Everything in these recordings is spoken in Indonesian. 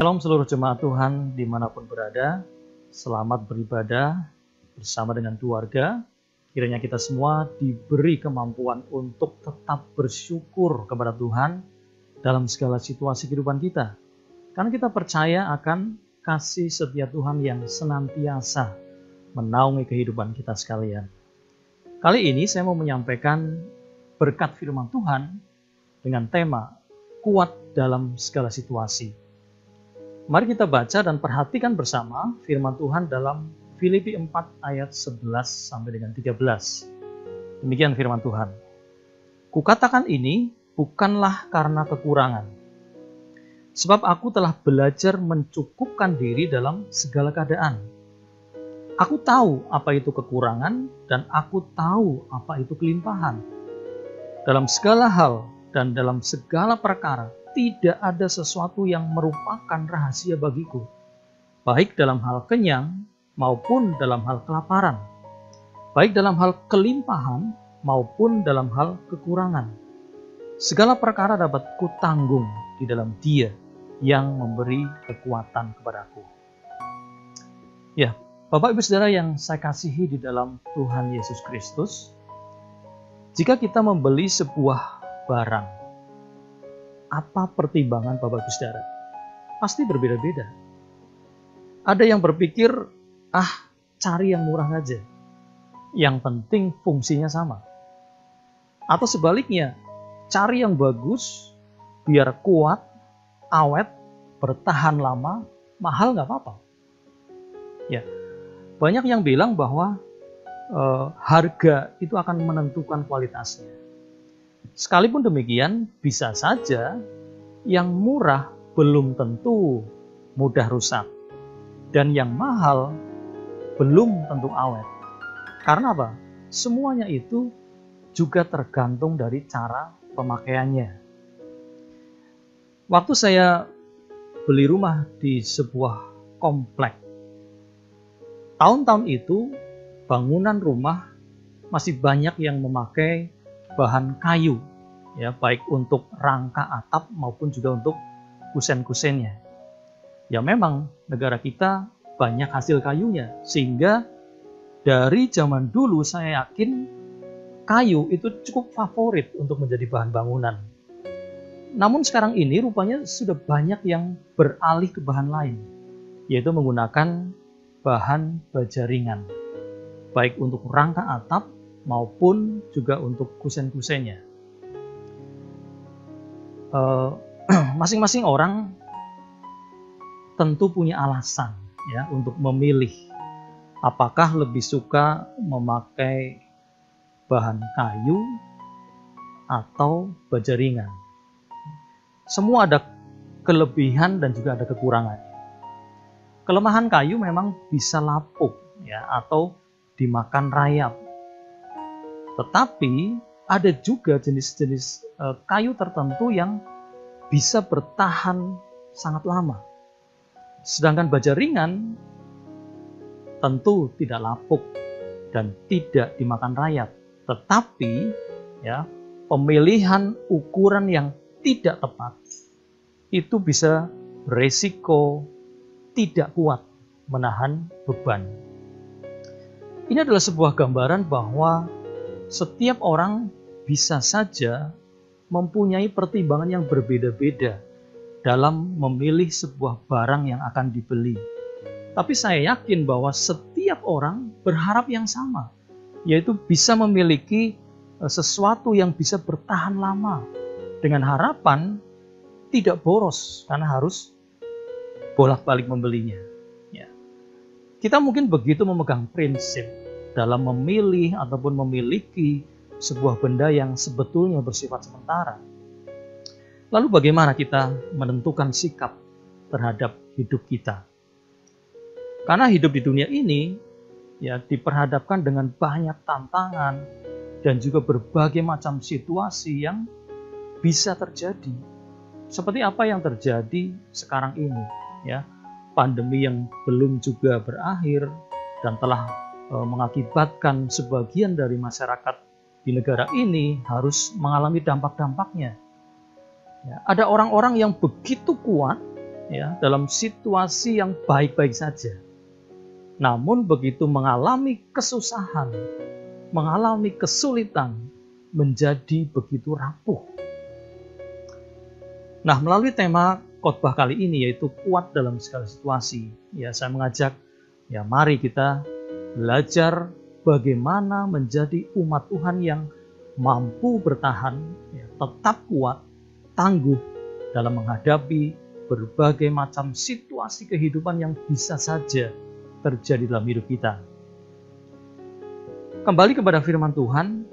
Shalom seluruh jemaat Tuhan dimanapun berada. Selamat beribadah bersama dengan keluarga. Kiranya kita semua diberi kemampuan untuk tetap bersyukur kepada Tuhan dalam segala situasi kehidupan kita. Karena kita percaya akan kasih setia Tuhan yang senantiasa menaungi kehidupan kita sekalian. Kali ini saya mau menyampaikan berkat firman Tuhan dengan tema kuat dalam segala situasi. Mari kita baca dan perhatikan bersama firman Tuhan dalam Filipi 4 ayat 11 sampai dengan 13. Demikian firman Tuhan. Kukatakan ini bukanlah karena kekurangan. Sebab aku telah belajar mencukupkan diri dalam segala keadaan. Aku tahu apa itu kekurangan dan aku tahu apa itu kelimpahan. Dalam segala hal dan dalam segala perkara, tidak ada sesuatu yang merupakan rahasia bagiku, baik dalam hal kenyang maupun dalam hal kelaparan, baik dalam hal kelimpahan maupun dalam hal kekurangan. Segala perkara dapat kutanggung di dalam Dia yang memberi kekuatan kepadaku. Ya, Bapak Ibu Saudara yang saya kasihi di dalam Tuhan Yesus Kristus, jika kita membeli sebuah barang, apa pertimbangan Bapak Ibu Saudara? Pasti berbeda-beda. Ada yang berpikir, cari yang murah aja. Yang penting fungsinya sama. Atau sebaliknya, cari yang bagus, biar kuat, awet, bertahan lama, mahal nggak apa-apa. Ya, banyak yang bilang bahwa harga itu akan menentukan kualitasnya. Sekalipun demikian, bisa saja yang murah belum tentu mudah rusak. Dan yang mahal belum tentu awet. Karena apa? Semuanya itu juga tergantung dari cara pemakaiannya. Waktu saya beli rumah di sebuah komplek, tahun-tahun itu bangunan rumah masih banyak yang memakai bahan kayu, ya, baik untuk rangka atap maupun juga untuk kusen-kusennya. Ya memang negara kita banyak hasil kayunya, sehingga dari zaman dulu saya yakin kayu itu cukup favorit untuk menjadi bahan bangunan. Namun sekarang ini rupanya sudah banyak yang beralih ke bahan lain, yaitu menggunakan bahan baja ringan, baik untuk rangka atap maupun juga untuk kusen-kusennya. Masing-masing orang tentu punya alasan ya untuk memilih apakah lebih suka memakai bahan kayu atau baja ringan. Semua ada kelebihan dan juga ada kekurangannya. Kelemahan kayu memang bisa lapuk ya atau dimakan rayap. Tetapi ada juga jenis-jenis kayu tertentu yang bisa bertahan sangat lama. Sedangkan baja ringan tentu tidak lapuk dan tidak dimakan rayap. Tetapi ya, pemilihan ukuran yang tidak tepat itu bisa beresiko tidak kuat menahan beban. Ini adalah sebuah gambaran bahwa setiap orang bisa saja mempunyai pertimbangan yang berbeda-beda dalam memilih sebuah barang yang akan dibeli. Tapi saya yakin bahwa setiap orang berharap yang sama, yaitu bisa memiliki sesuatu yang bisa bertahan lama dengan harapan tidak boros karena harus bolak-balik membelinya. Ya. Kita mungkin begitu memegang prinsip dalam memilih ataupun memiliki sebuah benda yang sebetulnya bersifat sementara. Lalu bagaimana kita menentukan sikap terhadap hidup kita? Karena hidup di dunia ini ya diperhadapkan dengan banyak tantangan dan juga berbagai macam situasi yang bisa terjadi. Seperti apa yang terjadi sekarang ini ya. Pandemi yang belum juga berakhir dan telah mengakibatkan sebagian dari masyarakat di negara ini harus mengalami dampak-dampaknya. Ya, ada orang-orang yang begitu kuat ya, dalam situasi yang baik-baik saja. Namun begitu mengalami kesusahan, mengalami kesulitan, menjadi begitu rapuh. Nah, melalui tema khotbah kali ini yaitu kuat dalam segala situasi, ya saya mengajak, ya mari kita belajar bagaimana menjadi umat Tuhan yang mampu bertahan, ya, tetap kuat, tangguh dalam menghadapi berbagai macam situasi kehidupan yang bisa saja terjadi dalam hidup kita. Kembali kepada firman Tuhan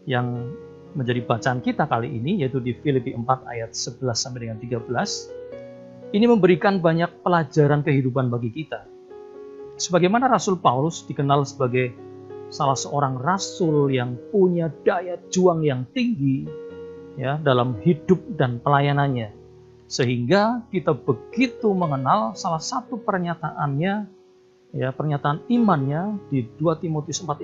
yang menjadi bacaan kita kali ini, yaitu di Filipi 4 ayat 11 sampai dengan 13. Ini memberikan banyak pelajaran kehidupan bagi kita. Sebagaimana Rasul Paulus dikenal sebagai salah seorang rasul yang punya daya juang yang tinggi, ya, dalam hidup dan pelayanannya. Sehingga kita begitu mengenal salah satu pernyataannya, ya, pernyataan imannya di 2 Timotius 4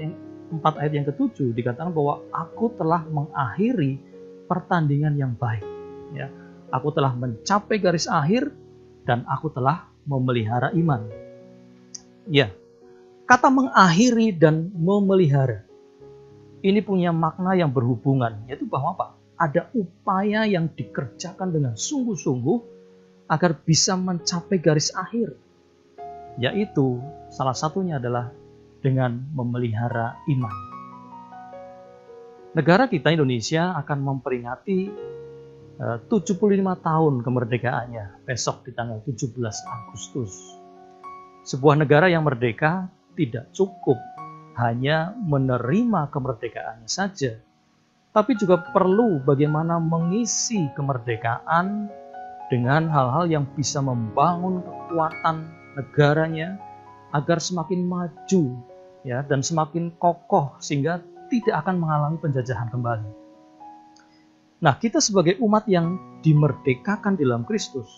ayat yang ke-7 dikatakan bahwa aku telah mengakhiri pertandingan yang baik. Ya, aku telah mencapai garis akhir dan aku telah memelihara iman. Ya, kata mengakhiri dan memelihara ini punya makna yang berhubungan, yaitu bahwa apa? Ada upaya yang dikerjakan dengan sungguh-sungguh agar bisa mencapai garis akhir, yaitu salah satunya adalah dengan memelihara iman. Negara kita Indonesia akan memperingati 75 tahun kemerdekaannya besok di tanggal 17 Agustus. Sebuah negara yang merdeka tidak cukup hanya menerima kemerdekaannya saja, tapi juga perlu bagaimana mengisi kemerdekaan dengan hal-hal yang bisa membangun kekuatan negaranya agar semakin maju, ya, dan semakin kokoh sehingga tidak akan mengalami penjajahan kembali. Nah, kita sebagai umat yang dimerdekakan di dalam Kristus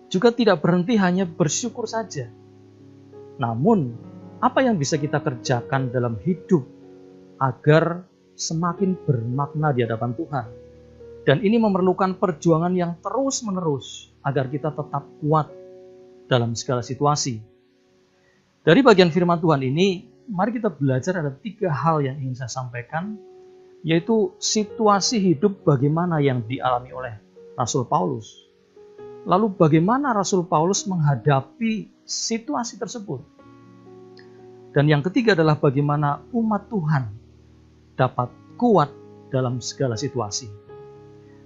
juga tidak berhenti hanya bersyukur saja. Namun, apa yang bisa kita kerjakan dalam hidup agar semakin bermakna di hadapan Tuhan? Dan ini memerlukan perjuangan yang terus-menerus agar kita tetap kuat dalam segala situasi. Dari bagian firman Tuhan ini, mari kita belajar ada 3 hal yang ingin saya sampaikan, yaitu situasi hidup bagaimana yang dialami oleh Rasul Paulus. Lalu bagaimana Rasul Paulus menghadapi situasi tersebut. Dan yang ketiga adalah bagaimana umat Tuhan dapat kuat dalam segala situasi.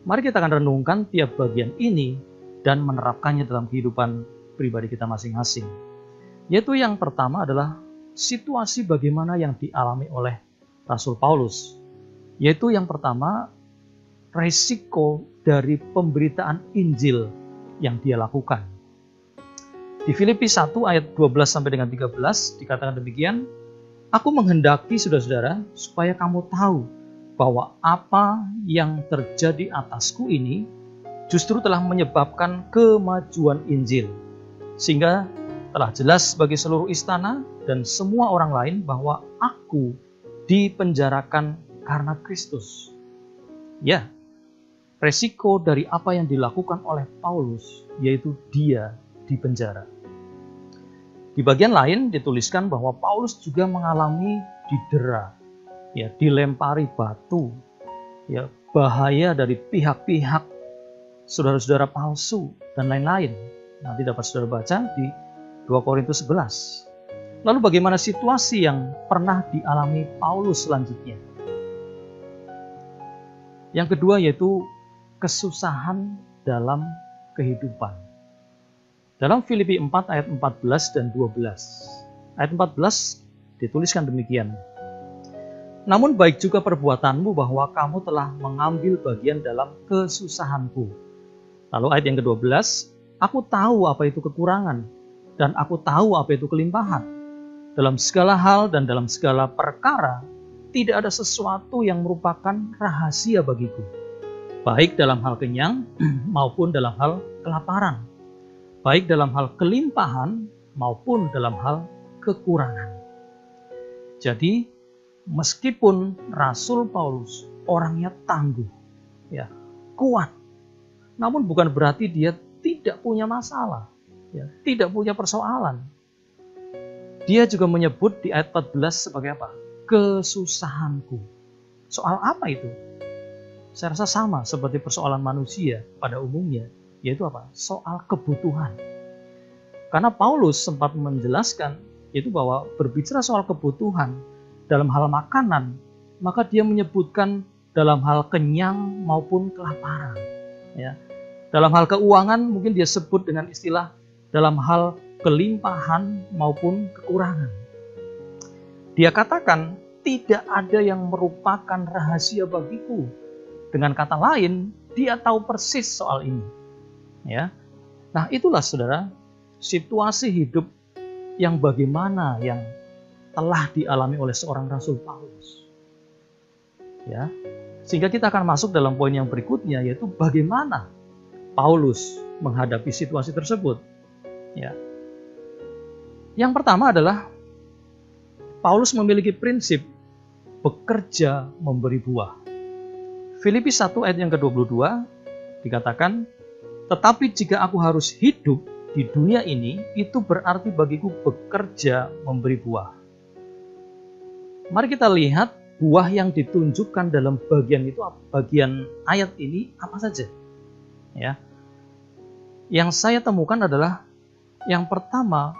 Mari kita akan renungkan tiap bagian ini dan menerapkannya dalam kehidupan pribadi kita masing-masing. Yaitu yang pertama adalah situasi bagaimana yang dialami oleh Rasul Paulus. Yaitu yang pertama, resiko dari pemberitaan Injil yang dia lakukan. Di Filipi 1 ayat 12 sampai dengan 13 dikatakan demikian, aku menghendaki saudara-saudara supaya kamu tahu bahwa apa yang terjadi atasku ini justru telah menyebabkan kemajuan Injil, sehingga telah jelas bagi seluruh istana dan semua orang lain bahwa aku dipenjarakan karena Kristus. Ya, resiko dari apa yang dilakukan oleh Paulus yaitu dia dipenjara. Di bagian lain dituliskan bahwa Paulus juga mengalami didera, ya, dilempari batu, ya, bahaya dari pihak-pihak saudara-saudara palsu dan lain-lain. Nanti dapat saudara baca di 2 Korintus 11. Lalu bagaimana situasi yang pernah dialami Paulus selanjutnya? Yang kedua yaitu kesusahan dalam kehidupan. Dalam Filipi 4 ayat 14 dan 12. Ayat 14 dituliskan demikian. Namun baik juga perbuatanmu bahwa kamu telah mengambil bagian dalam kesusahanku. Lalu ayat yang ke-12, aku tahu apa itu kekurangan dan aku tahu apa itu kelimpahan. Dalam segala hal dan dalam segala perkara, tidak ada sesuatu yang merupakan rahasia bagiku. Baik dalam hal kenyang maupun dalam hal kelaparan. Baik dalam hal kelimpahan maupun dalam hal kekurangan. Jadi, meskipun Rasul Paulus orangnya tangguh, ya, kuat, namun bukan berarti dia tidak punya masalah, ya, tidak punya persoalan. Dia juga menyebut di ayat 14 sebagai apa? Kesusahanku. Soal apa itu? Saya rasa sama seperti persoalan manusia pada umumnya, yaitu apa? Soal kebutuhan. Karena Paulus sempat menjelaskan itu bahwa berbicara soal kebutuhan dalam hal makanan, maka dia menyebutkan dalam hal kenyang maupun kelaparan. Ya. Dalam hal keuangan mungkin dia sebut dengan istilah dalam hal kelimpahan maupun kekurangan. Dia katakan tidak ada yang merupakan rahasia bagiku. Dengan kata lain, dia tahu persis soal ini. Ya. Nah, itulah saudara, situasi hidup yang bagaimana yang telah dialami oleh seorang Rasul Paulus. Ya. Sehingga kita akan masuk dalam poin yang berikutnya, yaitu bagaimana Paulus menghadapi situasi tersebut. Ya. Yang pertama adalah Paulus memiliki prinsip bekerja memberi buah. Filipi 1 ayat yang ke-22 dikatakan, tetapi jika aku harus hidup di dunia ini, itu berarti bagiku bekerja memberi buah. Mari kita lihat buah yang ditunjukkan dalam bagian ayat ini apa saja. Ya. Yang saya temukan adalah yang pertama,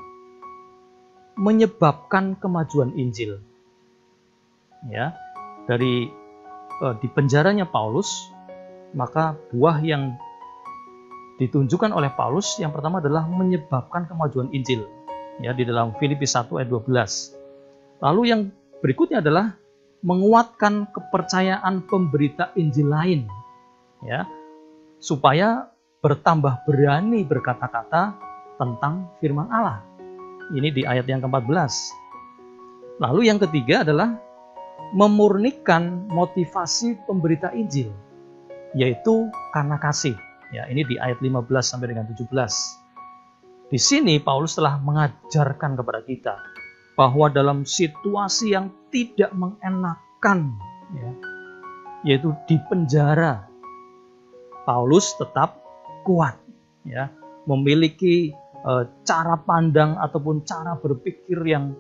menyebabkan kemajuan Injil. Ya, dari di penjaranya Paulus, maka buah yang ditunjukkan oleh Paulus yang pertama adalah menyebabkan kemajuan Injil. Ya, di dalam Filipi 1 ayat 12. Lalu yang berikutnya adalah menguatkan kepercayaan pemberita Injil lain. Ya, supaya bertambah berani berkata-kata tentang firman Allah. Ini di ayat yang ke-14. Lalu yang ketiga adalah memurnikan motivasi pemberita Injil, yaitu karena kasih. Ya, ini di ayat 15 sampai dengan 17. Di sini Paulus telah mengajarkan kepada kita bahwa dalam situasi yang tidak mengenakan, ya, yaitu di penjara, Paulus tetap kuat, ya, memiliki cara pandang ataupun cara berpikir yang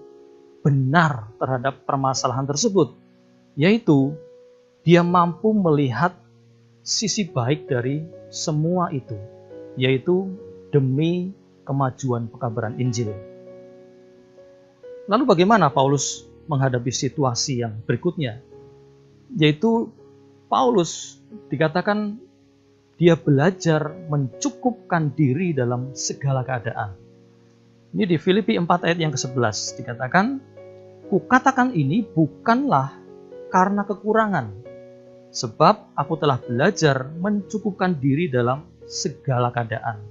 benar terhadap permasalahan tersebut, yaitu dia mampu melihat sisi baik dari semua itu, yaitu demi kemajuan pekabaran Injil. Lalu bagaimana Paulus menghadapi situasi yang berikutnya? Yaitu Paulus dikatakan dia belajar mencukupkan diri dalam segala keadaan. Ini di Filipi 4 ayat yang ke-11 dikatakan, kukatakan ini bukanlah karena kekurangan, sebab aku telah belajar mencukupkan diri dalam segala keadaan.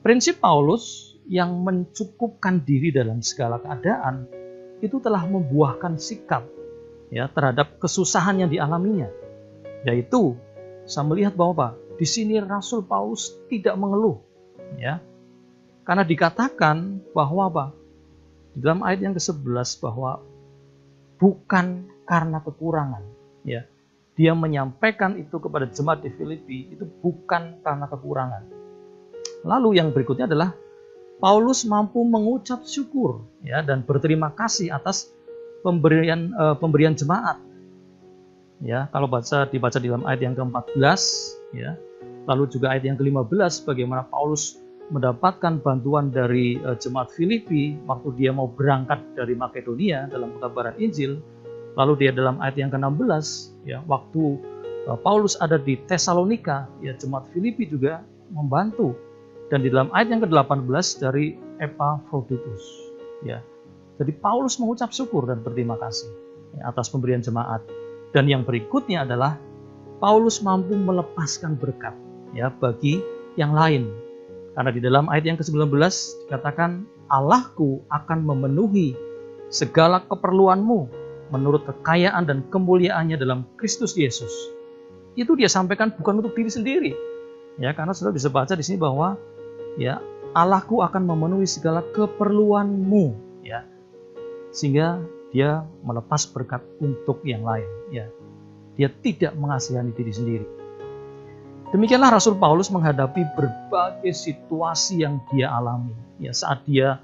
Prinsip Paulus yang mencukupkan diri dalam segala keadaan itu telah membuahkan sikap, ya, terhadap kesusahan yang dialaminya, yaitu saya melihat bahwa di sini Rasul Paulus tidak mengeluh, ya, karena dikatakan bahwa di dalam ayat yang ke-11 bahwa bukan karena kekurangan, ya, dia menyampaikan itu kepada jemaat di Filipi itu bukan karena kekurangan. Lalu yang berikutnya adalah Paulus mampu mengucap syukur, ya, dan berterima kasih atas pemberian jemaat. Ya, kalau dibaca di dalam ayat yang ke-14, ya, lalu juga ayat yang ke-15 bagaimana Paulus mendapatkan bantuan dari jemaat Filipi waktu dia mau berangkat dari Makedonia dalam pekabaran Injil. Lalu dia dalam ayat yang ke-16, ya, waktu Paulus ada di Tesalonika, ya, jemaat Filipi juga membantu. Dan di dalam ayat yang ke-18 dari Epafroditus, ya. Jadi Paulus mengucap syukur dan berterima kasih, ya, atas pemberian jemaat. Dan yang berikutnya adalah Paulus mampu melepaskan berkat, ya, bagi yang lain. Karena di dalam ayat yang ke-19 dikatakan, Allahku akan memenuhi segala keperluanmu menurut kekayaan dan kemuliaannya dalam Kristus Yesus. Itu dia sampaikan bukan untuk diri sendiri, ya, karena sudah bisa baca di sini bahwa, ya, Allahku akan memenuhi segala keperluanmu, ya, sehingga dia melepas berkat untuk yang lain, ya. Dia tidak mengasihani diri sendiri. Demikianlah Rasul Paulus menghadapi berbagai situasi yang dia alami. Ya, saat dia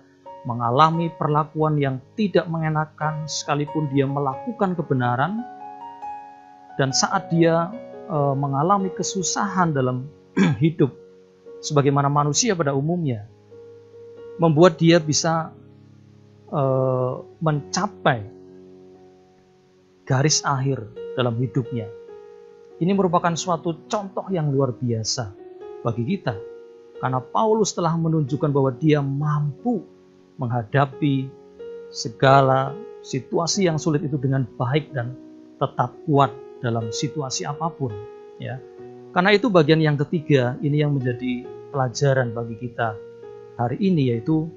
mengalami perlakuan yang tidak mengenakan sekalipun dia melakukan kebenaran, dan saat dia mengalami kesusahan dalam hidup sebagaimana manusia pada umumnya, membuat dia bisa mencapai garis akhir dalam hidupnya. Ini merupakan suatu contoh yang luar biasa bagi kita, karena Paulus telah menunjukkan bahwa dia mampu menghadapi segala situasi yang sulit itu dengan baik dan tetap kuat dalam situasi apapun. Ya, karena itu bagian yang ketiga ini yang menjadi pelajaran bagi kita hari ini, yaitu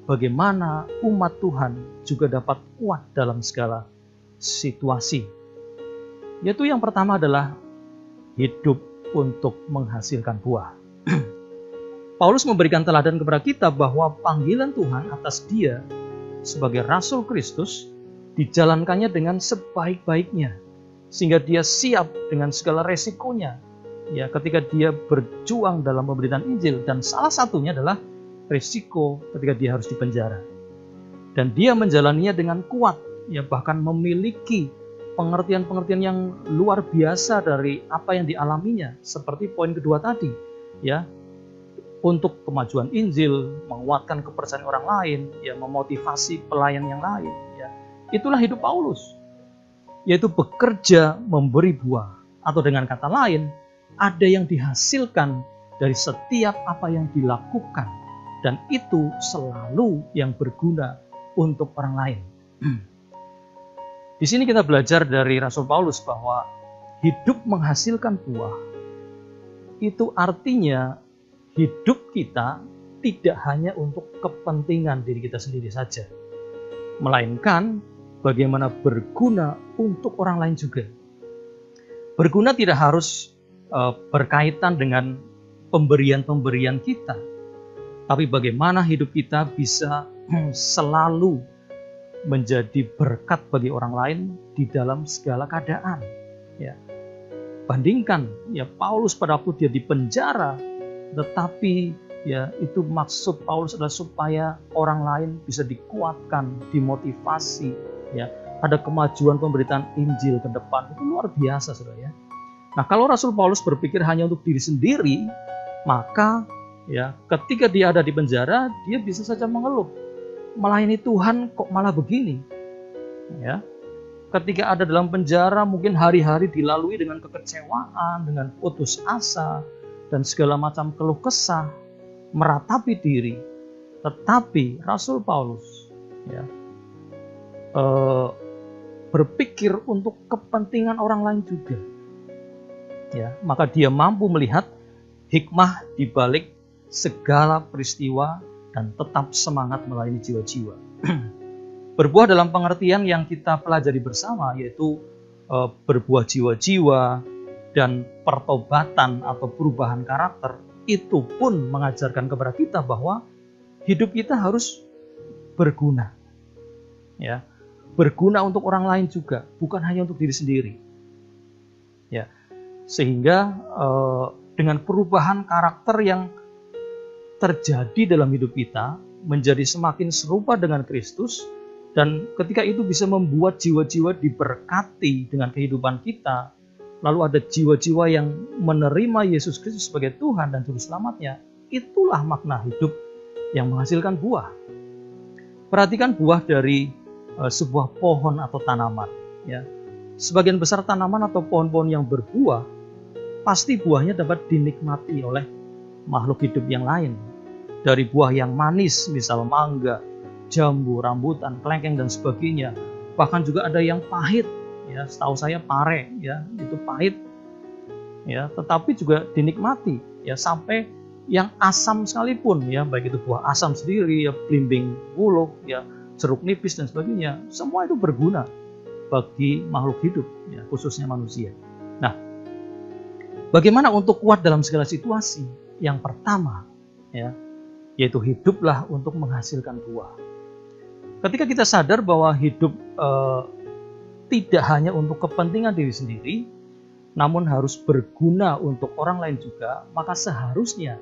bagaimana umat Tuhan juga dapat kuat dalam segala situasi. Yaitu yang pertama adalah hidup untuk menghasilkan buah. Paulus memberikan teladan kepada kita bahwa panggilan Tuhan atas dia sebagai Rasul Kristus dijalankannya dengan sebaik-baiknya, sehingga dia siap dengan segala resikonya ya ketika dia berjuang dalam pemberitaan Injil, dan salah satunya adalah resiko ketika dia harus dipenjara. Dan dia menjalaninya dengan kuat, ya bahkan memiliki pengertian-pengertian yang luar biasa dari apa yang dialaminya, seperti poin kedua tadi, ya, untuk kemajuan Injil, menguatkan kepercayaan orang lain, ya, memotivasi pelayan yang lain, ya. Itulah hidup Paulus, yaitu bekerja memberi buah, atau dengan kata lain, ada yang dihasilkan dari setiap apa yang dilakukan, dan itu selalu yang berguna untuk orang lain. Di sini kita belajar dari Rasul Paulus bahwa hidup menghasilkan buah itu artinya hidup kita tidak hanya untuk kepentingan diri kita sendiri saja, melainkan bagaimana berguna untuk orang lain juga. Berguna tidak harus berkaitan dengan pemberian-pemberian kita, tapi bagaimana hidup kita bisa selalu menjadi berkat bagi orang lain di dalam segala keadaan. Ya. Bandingkan, ya, Paulus pada waktu dia di penjara, tetapi ya itu maksud Paulus adalah supaya orang lain bisa dikuatkan, dimotivasi, ya, ada kemajuan pemberitaan Injil ke depan. Itu luar biasa, saudara, ya. Nah, kalau Rasul Paulus berpikir hanya untuk diri sendiri, maka ya ketika dia ada di penjara, dia bisa saja mengeluh, melayani Tuhan kok malah begini, ya. Ketika ada dalam penjara, mungkin hari-hari dilalui dengan kekecewaan, dengan putus asa, dan segala macam keluh kesah, meratapi diri. Tetapi Rasul Paulus, ya, berpikir untuk kepentingan orang lain juga, ya. Maka dia mampu melihat hikmah di balik segala peristiwa dan tetap semangat melayani jiwa-jiwa. Berbuah dalam pengertian yang kita pelajari bersama, yaitu berbuah jiwa-jiwa dan pertobatan atau perubahan karakter, itu pun mengajarkan kepada kita bahwa hidup kita harus berguna, ya, berguna untuk orang lain juga, bukan hanya untuk diri sendiri, ya. Sehingga dengan perubahan karakter yang terjadi dalam hidup kita menjadi semakin serupa dengan Kristus, dan ketika itu bisa membuat jiwa-jiwa diberkati dengan kehidupan kita, lalu ada jiwa-jiwa yang menerima Yesus Kristus sebagai Tuhan dan Juru Selamatnya, itulah makna hidup yang menghasilkan buah. Perhatikan buah dari sebuah pohon atau tanaman, ya. Sebagian besar tanaman atau pohon-pohon yang berbuah, pasti buahnya dapat dinikmati oleh makhluk hidup yang lain. Dari buah yang manis, misal mangga, jambu, rambutan, kelengkeng, dan sebagainya. Bahkan juga ada yang pahit, ya, setahu saya pare, ya, itu pahit, ya, tetapi juga dinikmati, ya, sampai yang asam sekalipun, ya, baik itu buah asam sendiri, ya, belimbing wuluh, ya, jeruk nipis dan sebagainya, semua itu berguna bagi makhluk hidup, ya, khususnya manusia. Nah, bagaimana untuk kuat dalam segala situasi? Yang pertama, ya, yaitu hiduplah untuk menghasilkan buah. Ketika kita sadar bahwa hidup tidak hanya untuk kepentingan diri sendiri, namun harus berguna untuk orang lain juga, maka seharusnya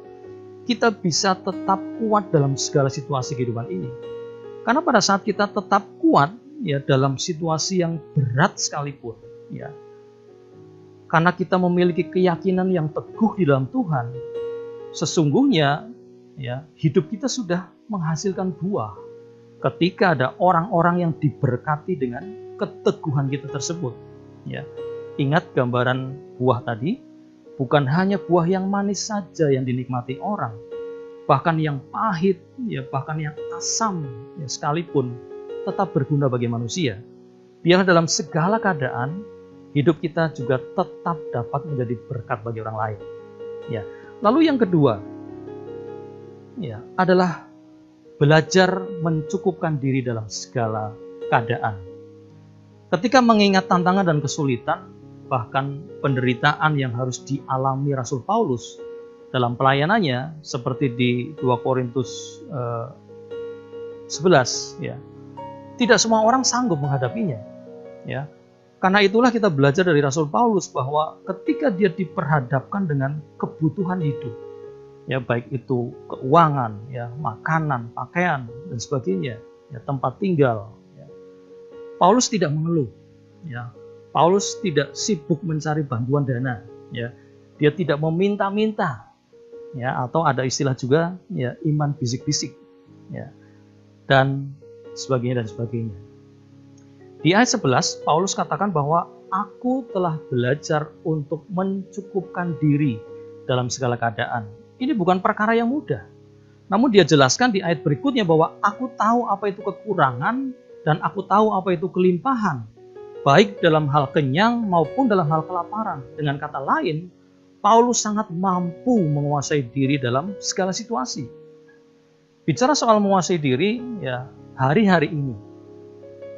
kita bisa tetap kuat dalam segala situasi kehidupan ini. Karena pada saat kita tetap kuat ya dalam situasi yang berat sekalipun, ya, karena kita memiliki keyakinan yang teguh di dalam Tuhan, sesungguhnya ya hidup kita sudah menghasilkan buah. Ketika ada orang-orang yang diberkati dengan keteguhan kita tersebut, ya. Ingat gambaran buah tadi, bukan hanya buah yang manis saja yang dinikmati orang, bahkan yang pahit, ya, bahkan yang asam, ya, sekalipun tetap berguna bagi manusia. Biar dalam segala keadaan hidup kita juga tetap dapat menjadi berkat bagi orang lain. Ya. Lalu yang kedua, ya, adalah belajar mencukupkan diri dalam segala keadaan. Ketika mengingat tantangan dan kesulitan, bahkan penderitaan yang harus dialami Rasul Paulus dalam pelayanannya, seperti di 2 Korintus 11, ya, tidak semua orang sanggup menghadapinya, ya. Karena itulah kita belajar dari Rasul Paulus bahwa ketika dia diperhadapkan dengan kebutuhan hidup, ya, baik itu keuangan, ya, makanan, pakaian dan sebagainya, ya, tempat tinggal, ya, Paulus tidak mengeluh, ya. Paulus tidak sibuk mencari bantuan dana, ya. Dia tidak meminta-minta, ya, atau ada istilah juga, ya, iman bisik-bisik, ya, dan sebagainya dan sebagainya. Di ayat 11 Paulus katakan bahwa aku telah belajar untuk mencukupkan diri dalam segala keadaan. Ini bukan perkara yang mudah. Namun dia jelaskan di ayat berikutnya bahwa aku tahu apa itu kekurangan dan aku tahu apa itu kelimpahan, baik dalam hal kenyang maupun dalam hal kelaparan. Dengan kata lain, Paulus sangat mampu menguasai diri dalam segala situasi. Bicara soal menguasai diri, ya, hari-hari ini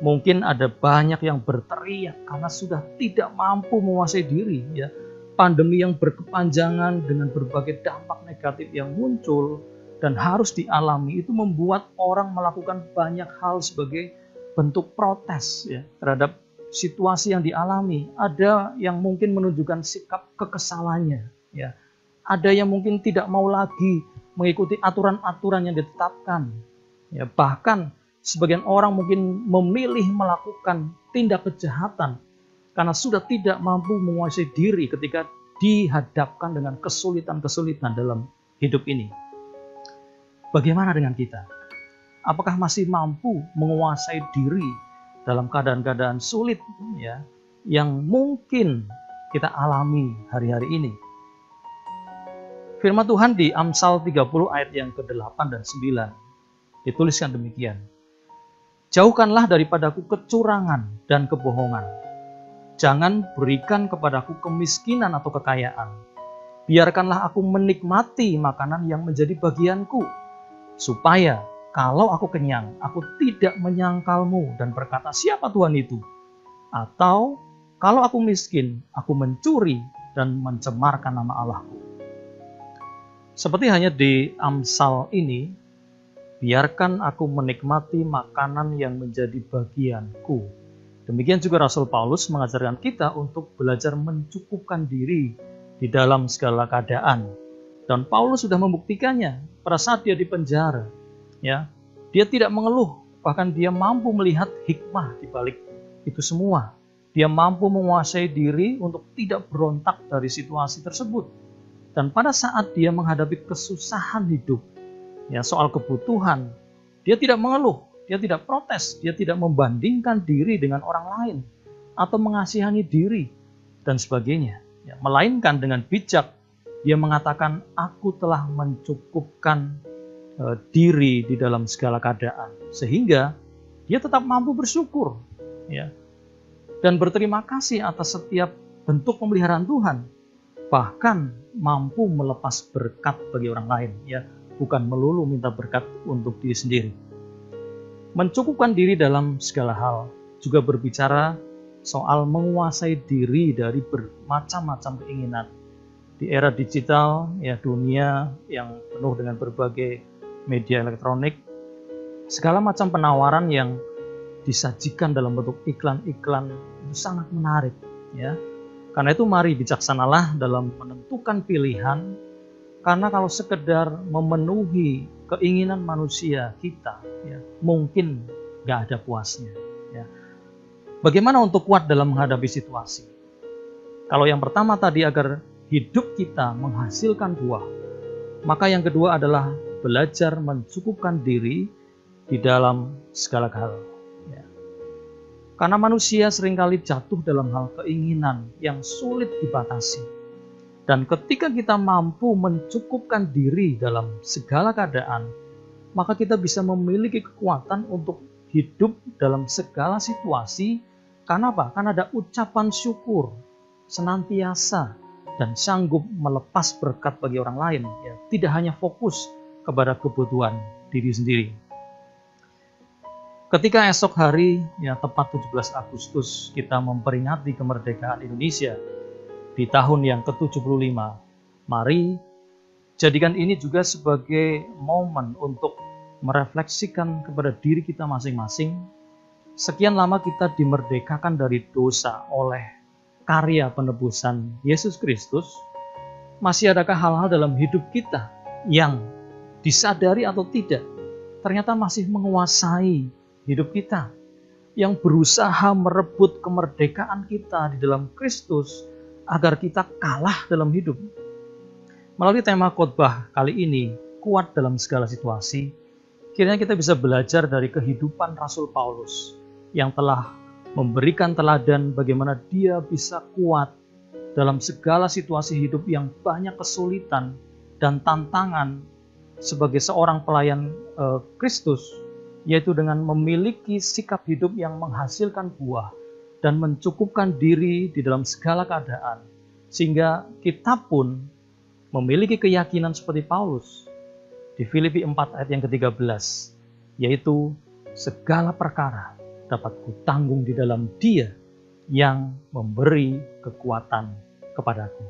mungkin ada banyak yang berteriak karena sudah tidak mampu menguasai diri, ya. Pandemi yang berkepanjangan dengan berbagai dampak negatif yang muncul dan harus dialami itu membuat orang melakukan banyak hal sebagai bentuk protes, ya, terhadap situasi yang dialami. Ada yang mungkin menunjukkan sikap kekesalannya, ya. Ada yang mungkin tidak mau lagi mengikuti aturan-aturan yang ditetapkan, ya. Bahkan sebagian orang mungkin memilih melakukan tindak kejahatan karena sudah tidak mampu menguasai diri ketika dihadapkan dengan kesulitan-kesulitan dalam hidup ini. Bagaimana dengan kita? Apakah masih mampu menguasai diri dalam keadaan-keadaan sulit, ya, yang mungkin kita alami hari-hari ini? Firman Tuhan di Amsal 30 ayat yang ke-8 dan 9 dituliskan demikian. Jauhkanlah daripadaku kecurangan dan kebohongan. Jangan berikan kepadaku kemiskinan atau kekayaan. Biarkanlah aku menikmati makanan yang menjadi bagianku, supaya kalau aku kenyang, aku tidak menyangkalmu dan berkata, siapa Tuhan itu? Atau kalau aku miskin, aku mencuri dan mencemarkan nama Allahku. Seperti hanya di Amsal ini, biarkan aku menikmati makanan yang menjadi bagianku. Demikian juga Rasul Paulus mengajarkan kita untuk belajar mencukupkan diri di dalam segala keadaan. Dan Paulus sudah membuktikannya pada saat dia di penjara. Ya, dia tidak mengeluh, bahkan dia mampu melihat hikmah di balik itu semua. Dia mampu menguasai diri untuk tidak berontak dari situasi tersebut. Dan pada saat dia menghadapi kesusahan hidup, ya, soal kebutuhan, dia tidak mengeluh, dia tidak protes, dia tidak membandingkan diri dengan orang lain atau mengasihani diri dan sebagainya. Ya, melainkan dengan bijak dia mengatakan, aku telah mencukupkan diri di dalam segala keadaan, sehingga dia tetap mampu bersyukur, ya, dan berterima kasih atas setiap bentuk pemeliharaan Tuhan, bahkan mampu melepas berkat bagi orang lain, ya, bukan melulu minta berkat untuk diri sendiri. Mencukupkan diri dalam segala hal juga berbicara soal menguasai diri dari bermacam-macam keinginan. Di era digital, ya, dunia yang penuh dengan berbagai media elektronik, segala macam penawaran yang disajikan dalam bentuk iklan-iklan itu sangat menarik, ya. Karena itu mari bijaksanalah dalam menentukan pilihan, karena kalau sekedar memenuhi keinginan manusia kita, ya, mungkin gak ada puasnya. Ya. Bagaimana untuk kuat dalam menghadapi situasi? Kalau yang pertama tadi agar hidup kita menghasilkan buah, maka yang kedua adalah belajar mencukupkan diri di dalam segala hal. Ya. Karena manusia seringkali jatuh dalam hal keinginan yang sulit dibatasi. Dan ketika kita mampu mencukupkan diri dalam segala keadaan, maka kita bisa memiliki kekuatan untuk hidup dalam segala situasi. Karena apa? Karena ada ucapan syukur senantiasa dan sanggup melepas berkat bagi orang lain. Ya, tidak hanya fokus kepada kebutuhan diri sendiri. Ketika esok hari, ya tepat 17 Agustus, kita memperingati kemerdekaan Indonesia di tahun yang ke-75, mari jadikan ini juga sebagai momen untuk merefleksikan kepada diri kita masing-masing. Sekian lama kita dimerdekakan dari dosa oleh karya penebusan Yesus Kristus. Masih adakah hal-hal dalam hidup kita yang disadari atau tidak ternyata masih menguasai hidup kita, yang berusaha merebut kemerdekaan kita di dalam Kristus agar kita kalah dalam hidup? Melalui tema khotbah kali ini, kuat dalam segala situasi, kiranya kita bisa belajar dari kehidupan Rasul Paulus yang telah memberikan teladan bagaimana dia bisa kuat dalam segala situasi hidup yang banyak kesulitan dan tantangan sebagai seorang pelayan Kristus, yaitu dengan memiliki sikap hidup yang menghasilkan buah dan mencukupkan diri di dalam segala keadaan, sehingga kita pun memiliki keyakinan seperti Paulus di Filipi 4 ayat yang ke-13, yaitu segala perkara dapat kutanggung di dalam Dia yang memberi kekuatan kepadaku.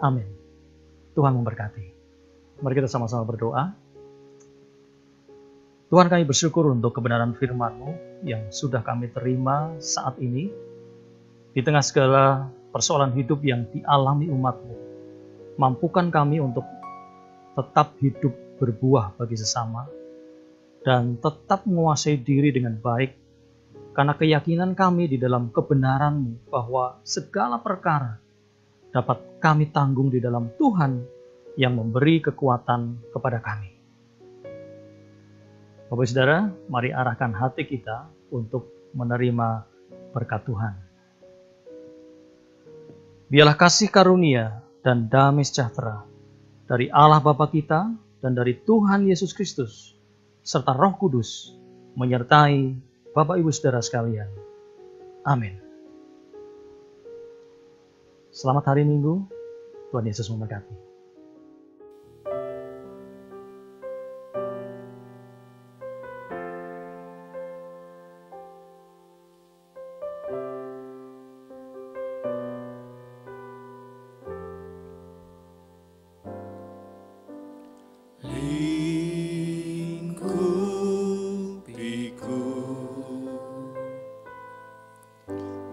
Amin. Tuhan memberkati. Mari kita sama-sama berdoa. Tuhan, kami bersyukur untuk kebenaran firman-Mu yang sudah kami terima saat ini. Di tengah segala persoalan hidup yang dialami umat-Mu, mampukan kami untuk tetap hidup berbuah bagi sesama dan tetap menguasai diri dengan baik, karena keyakinan kami di dalam kebenaran-Mu bahwa segala perkara dapat kami tanggung di dalam Tuhan yang memberi kekuatan kepada kami. Bapak Saudara, mari arahkan hati kita untuk menerima berkat Tuhan. Biarlah kasih karunia dan damai sejahtera dari Allah Bapa kita dan dari Tuhan Yesus Kristus serta Roh Kudus menyertai Bapak Ibu Saudara sekalian. Amin. Selamat hari Minggu. Tuhan Yesus memberkati.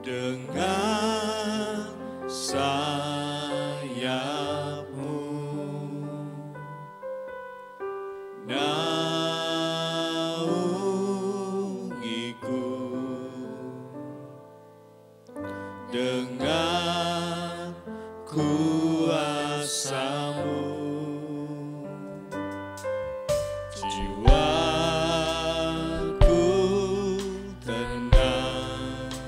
Dengan sayap-Mu naungiku, dengan kuasa-Mu jiwaku tenang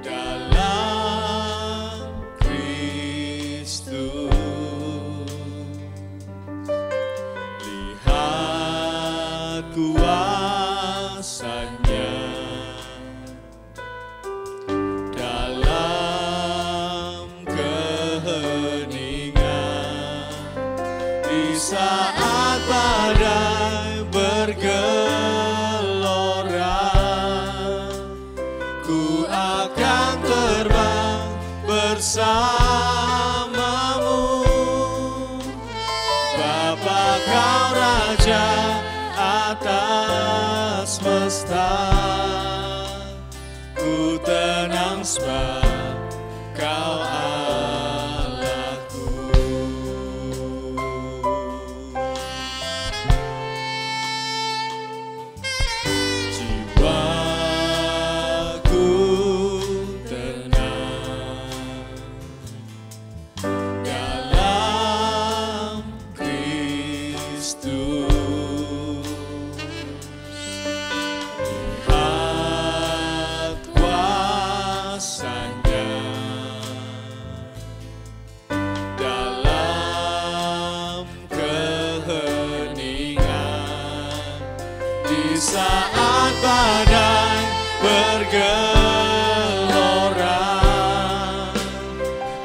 dalam Kristus. Lihat kuasa-Nya dalam keheningan. Di saat badai bergelora, ku akan terbang bersama-Mu. Bapa, Kau Raja atas semesta, ku tenang sebab Kau Allahku. Jiwaku tenang dalam Kristus. Lihat kuasa-Nya dalam keheningan di saat badai bergelora.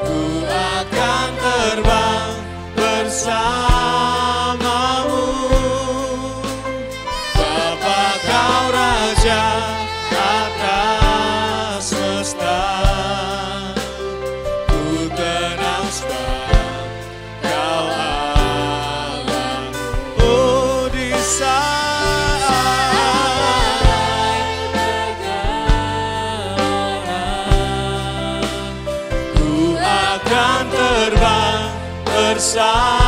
Ku akan terbang bersamamu, Bapa Kau Raja atas semesta. Ku tenang sebab Kau Allah. Oh, di saat ku akan terbang bersama